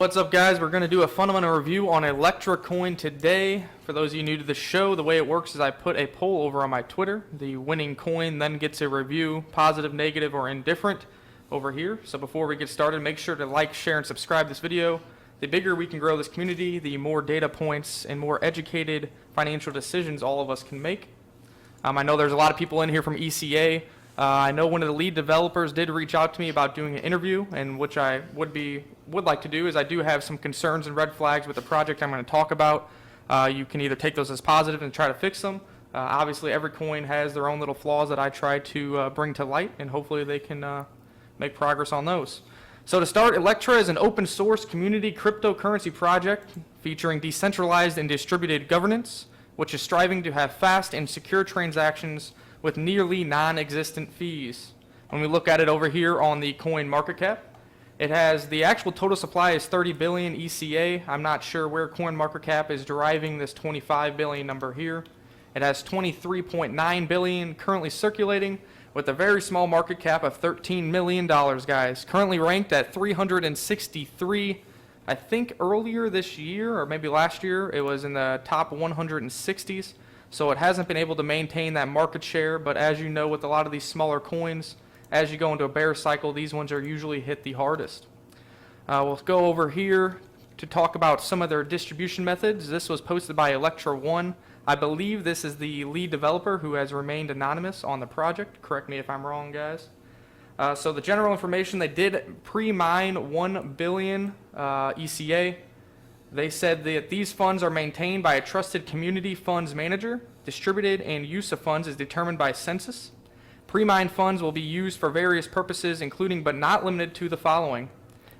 What's up, guys? We're going to do a fundamental review on Electra coin today. For those of you new to the show, the way it works is I put a poll over on my Twitter. The winning coin then gets a review, positive, negative, or indifferent over here. So before we get started, make sure to like, share, and subscribe this video. The bigger we can grow this community, the more data points and more educated financial decisions all of us can make. I know there's a lot of people in here from ECA. I know one of the lead developers did reach out to me about doing an interview, and which I would like to do, is I do have some concerns and red flags with the project I'm going to talk about. You can either take those as positive and try to fix them. Obviously, every coin has their own little flaws that I try to bring to light, and hopefully they can make progress on those. So to start, Electra is an open source community cryptocurrency project featuring decentralized and distributed governance, which is striving to have fast and secure transactions with nearly non-existent fees. When we look at it over here on the coin market cap, it has the actual total supply is 30 billion ECA. I'm not sure where coin market cap is deriving this 25 billion number here. It has 23.9 billion currently circulating with a very small market cap of $13 million, guys. Currently ranked at 363. I think earlier this year, or maybe last year, it was in the top 160s. So it hasn't been able to maintain that market share, but as you know, with a lot of these smaller coins, as you go into a bear cycle, these ones are usually hit the hardest. We'll go over here to talk about some of their distribution methods. This was posted by Electra 1. I believe this is the lead developer who has remained anonymous on the project. Correct me if I'm wrong, guys. So the general information, they did pre-mine 1 billion ECA. They said that these funds are maintained by a trusted community funds manager. Distributed and use of funds is determined by census. Pre-mined funds will be used for various purposes, including but not limited to the following: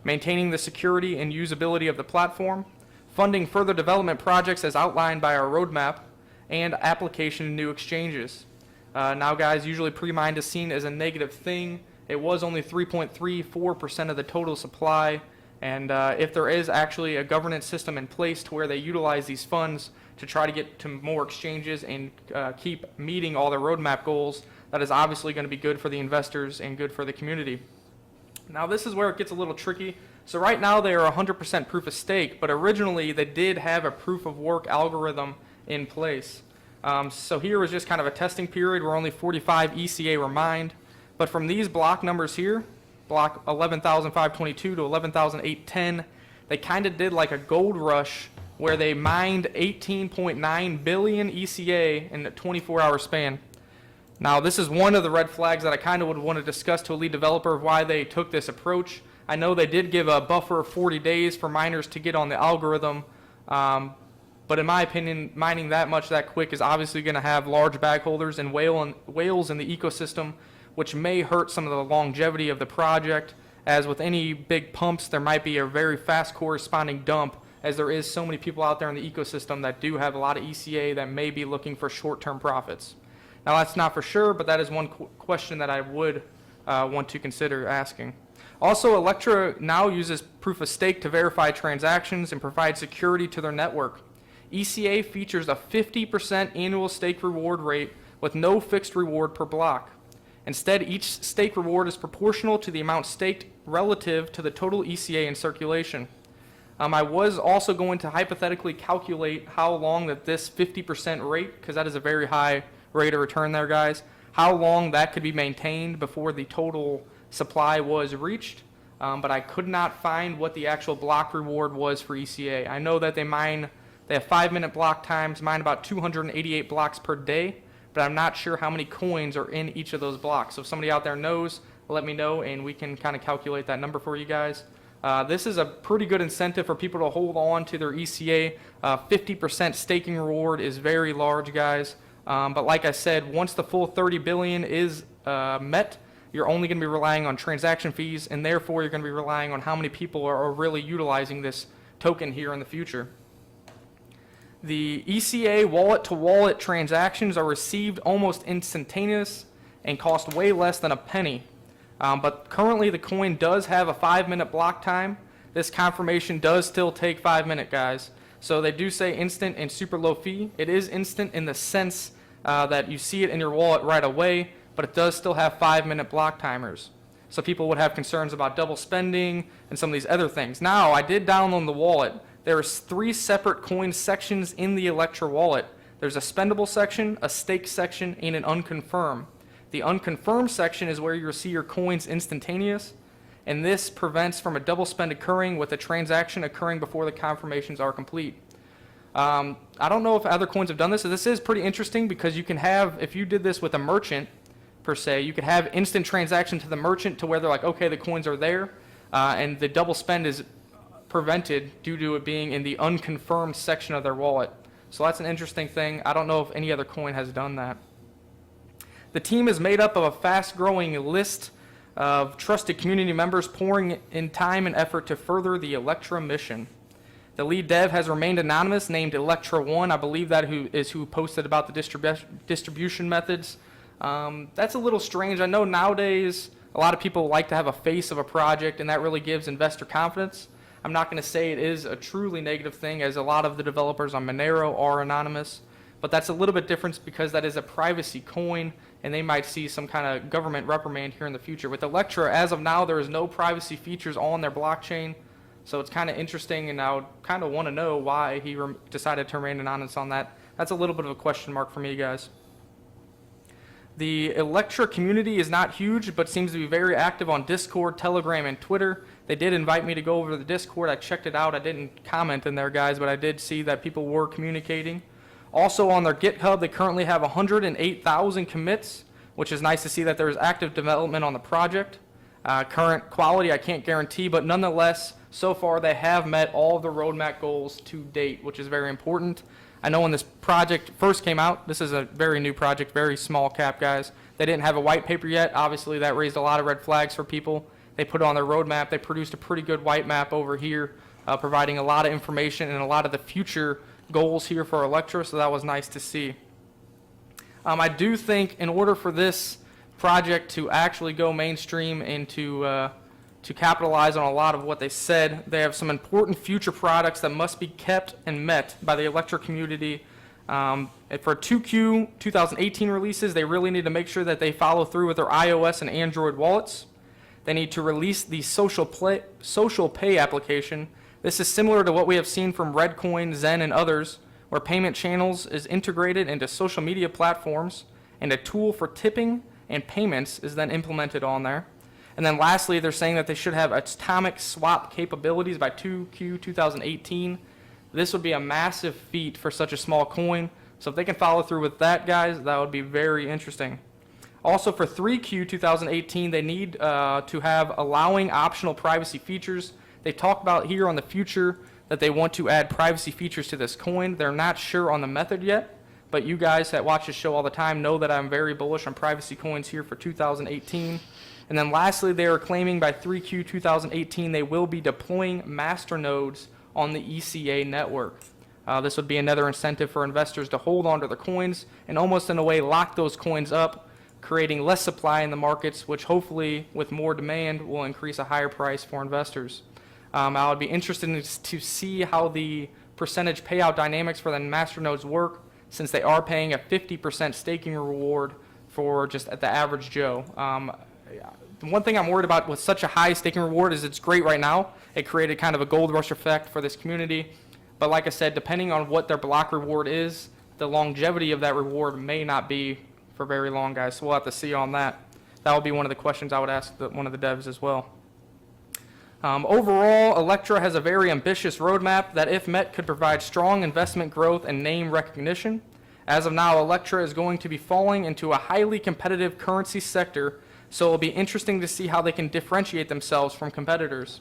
maintaining the security and usability of the platform, funding further development projects as outlined by our roadmap, and application to new exchanges. Now, guys, usually pre-mined is seen as a negative thing. It was only 3.34% of the total supply. And if there is actually a governance system in place to where they utilize these funds to try to get to more exchanges and keep meeting all their roadmap goals, that is obviously going to be good for the investors and good for the community. Now, this is where it gets a little tricky. So right now they are 100% proof of stake, but originally they did have a proof of work algorithm in place. So here was just kind of a testing period where only 45 ECA were mined. But from these block numbers here, block 11,522 to 11,810, they kind of did like a gold rush where they mined 18.9 billion ECA in a 24-hour span. Now, this is one of the red flags that I kind of would want to discuss to a lead developer of why they took this approach. I know they did give a buffer of 40 days for miners to get on the algorithm, but in my opinion, mining that much that quick is obviously going to have large bag holders and whales in the ecosystem, which may hurt some of the longevity of the project. As with any big pumps, there might be a very fast corresponding dump, as there is so many people out there in the ecosystem that do have a lot of ECA that may be looking for short-term profits. Now, that's not for sure, but that is one question that I would want to consider asking. Also, Electra now uses proof of stake to verify transactions and provide security to their network. ECA features a 50% annual stake reward rate with no fixed reward per block. Instead, each stake reward is proportional to the amount staked relative to the total ECA in circulation. I was also going to hypothetically calculate how long that this 50% rate, because that is a very high rate of return there, guys, how long that could be maintained before the total supply was reached. But I could not find what the actual block reward was for ECA. I know that they have 5-minute block times, mine about 288 blocks per day. But I'm not sure how many coins are in each of those blocks. So if somebody out there knows, let me know, and we can kind of calculate that number for you guys. This is a pretty good incentive for people to hold on to their ECA. 50% staking reward is very large, guys. But like I said, once the full 30 billion is met, you're only going to be relying on transaction fees, and therefore you're going to be relying on how many people are really utilizing this token here in the future. The ECA wallet-to-wallet transactions are received almost instantaneous and cost way less than a penny. But currently the coin does have a 5-minute block time. This confirmation does still take 5 minutes, guys. So they do say instant and super low fee. It is instant in the sense that you see it in your wallet right away, but it does still have 5-minute block timers. So people would have concerns about double spending and some of these other things. Now, I did download the wallet. There's 3 separate coin sections in the Electra wallet. There's a spendable section, a stake section, and an unconfirmed. The unconfirmed section is where you'll see your coins instantaneous, and this prevents from a double spend occurring with a transaction occurring before the confirmations are complete. I don't know if other coins have done this. So this is pretty interesting because you can have, if you did this with a merchant, per se, you could have instant transaction to the merchant to where they're like, okay, the coins are there, and the double spend is prevented due to it being in the unconfirmed section of their wallet. So that's an interesting thing. I don't know if any other coin has done that. The team is made up of a fast-growing list of trusted community members pouring in time and effort to further the Electra mission. The lead dev has remained anonymous, named Electra 1. I believe that is who posted about the distribution methods. That's a little strange. I know nowadays a lot of people like to have a face of a project, and that really gives investor confidence. I'm not going to say it is a truly negative thing, as a lot of the developers on Monero are anonymous, but that's a little bit different because that is a privacy coin, and they might see some kind of government reprimand here in the future. With Electra, as of now, there is no privacy features on their blockchain, so it's kind of interesting, and I would kind of want to know why he decided to remain anonymous on that. That's a little bit of a question mark for me, guys. The Electra community is not huge, but seems to be very active on Discord, Telegram, and Twitter. They did invite me to go over to the Discord. I checked it out. I didn't comment in there, guys, but I did see that people were communicating. Also on their GitHub, they currently have 108,000 commits, which is nice to see that there is active development on the project. Current quality, I can't guarantee, but nonetheless, so far they have met all of the roadmap goals to date, which is very important. I know when this project first came out, this is a very new project, very small cap, guys. They didn't have a white paper yet. Obviously, that raised a lot of red flags for people. They put it on their roadmap. They produced a pretty good white map over here, providing a lot of information and a lot of the future goals here for Electra, so that was nice to see. I do think in order for this project to actually go mainstream and to capitalize on a lot of what they said, they have some important future products that must be kept and met by the Electra community. For 2Q 2018 releases, they really need to make sure that they follow through with their iOS and Android wallets. They need to release the social pay application. This is similar to what we have seen from Redcoin, Zen, and others, where payment channels is integrated into social media platforms, and a tool for tipping and payments is then implemented on there. And then lastly, they're saying that they should have atomic swap capabilities by 2Q 2018. This would be a massive feat for such a small coin. So if they can follow through with that, guys, that would be very interesting. Also for 3Q 2018, they need to have allowing optional privacy features. They talk about here on the future that they want to add privacy features to this coin. They're not sure on the method yet, but you guys that watch this show all the time know that I'm very bullish on privacy coins here for 2018. And then lastly, they are claiming by 3Q 2018 they will be deploying master nodes on the ECA network. This would be another incentive for investors to hold on to their coins and almost in a way lock those coins up, creating less supply in the markets, which hopefully with more demand will increase a higher price for investors. I would be interested to see how the percentage payout dynamics for the master nodes work, since they are paying a 50% staking reward for just at the average Joe. The one thing I'm worried about with such a high staking reward is it's great right now. It created kind of a gold rush effect for this community. But like I said, depending on what their block reward is, the longevity of that reward may not be for very long, guys. So we'll have to see on that. That would be one of the questions I would ask one of the devs as well. Overall, Electra has a very ambitious roadmap that, if met, could provide strong investment growth and name recognition. As of now, Electra is going to be falling into a highly competitive currency sector, so it will be interesting to see how they can differentiate themselves from competitors.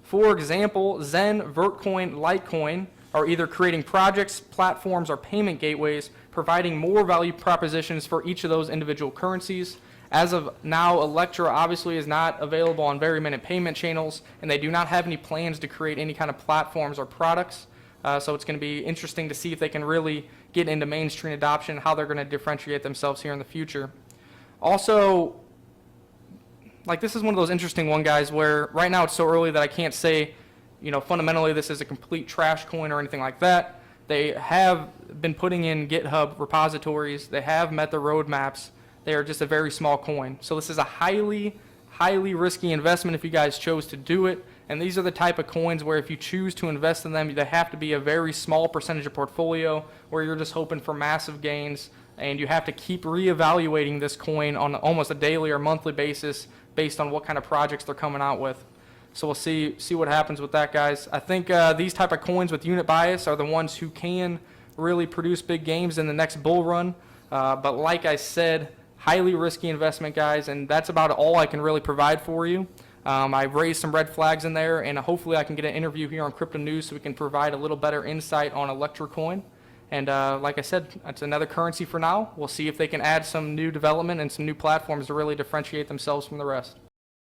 For example, Zen, Vertcoin, Litecoin are either creating projects, platforms, or payment gateways, providing more value propositions for each of those individual currencies. As of now, Electra obviously is not available on very many payment channels, and they do not have any plans to create any kind of platforms or products. So it's going to be interesting to see if they can really get into mainstream adoption, how they're going to differentiate themselves here in the future. Also, like, this is one of those interesting one, guys, where right now it's so early that I can't say, fundamentally this is a complete trash coin or anything like that. They have been putting in GitHub repositories. They have met the roadmaps. They are just a very small coin. So this is a highly highly risky investment if you guys chose to do it. And these are the type of coins where if you choose to invest in them, they have to be a very small percentage of portfolio where you're just hoping for massive gains. And you have to keep reevaluating this coin on almost a daily or monthly basis based on what kind of projects they're coming out with. So we'll see what happens with that, guys. I think these type of coins with unit bias are the ones who can really produce big gains in the next bull run. But like I said, highly risky investment, guys, and that's about all I can really provide for you. I've raised some red flags in there, and hopefully I can get an interview here on Crypto News so we can provide a little better insight on Electra coin. And like I said, it's another currency for now. We'll see if they can add some new development and some new platforms to really differentiate themselves from the rest.